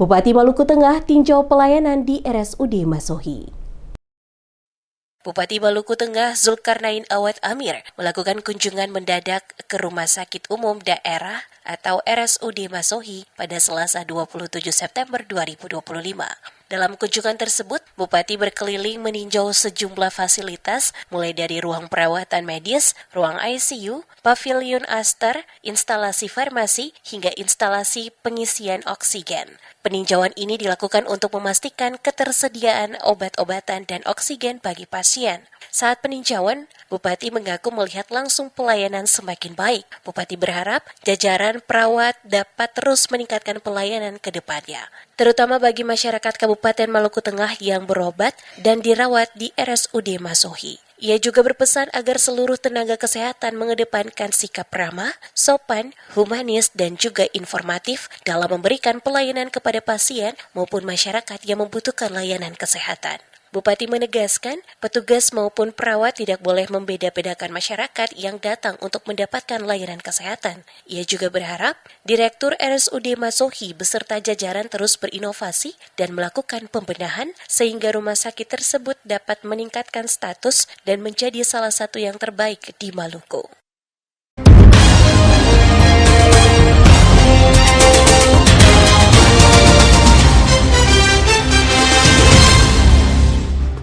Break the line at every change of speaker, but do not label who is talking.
Bupati Maluku Tengah tinjau pelayanan di RSUD Masohi. Bupati Maluku Tengah Zulkarnain Awad Amir melakukan kunjungan mendadak ke Rumah Sakit Umum Daerah atau RSUD Masohi pada Selasa 27 September 2025. Dalam kunjungan tersebut, Bupati berkeliling meninjau sejumlah fasilitas mulai dari ruang perawatan medis, ruang ICU, pavilion aster, instalasi farmasi, hingga instalasi pengisian oksigen. Peninjauan ini dilakukan untuk memastikan ketersediaan obat-obatan dan oksigen bagi pasien. Saat peninjauan, Bupati mengaku melihat langsung pelayanan semakin baik. Bupati berharap jajaran perawat dapat terus meningkatkan pelayanan ke depannya, terutama bagi masyarakat Kabupaten Maluku Tengah yang berobat dan dirawat di RSUD Masohi. Ia juga berpesan agar seluruh tenaga kesehatan mengedepankan sikap ramah, sopan, humanis, dan juga informatif dalam memberikan pelayanan kepada pasien maupun masyarakat yang membutuhkan layanan kesehatan. Bupati menegaskan, petugas maupun perawat tidak boleh membeda-bedakan masyarakat yang datang untuk mendapatkan layanan kesehatan. Ia juga berharap Direktur RSUD Masohi beserta jajaran terus berinovasi dan melakukan pembenahan sehingga rumah sakit tersebut dapat meningkatkan status dan menjadi salah satu yang terbaik di Maluku.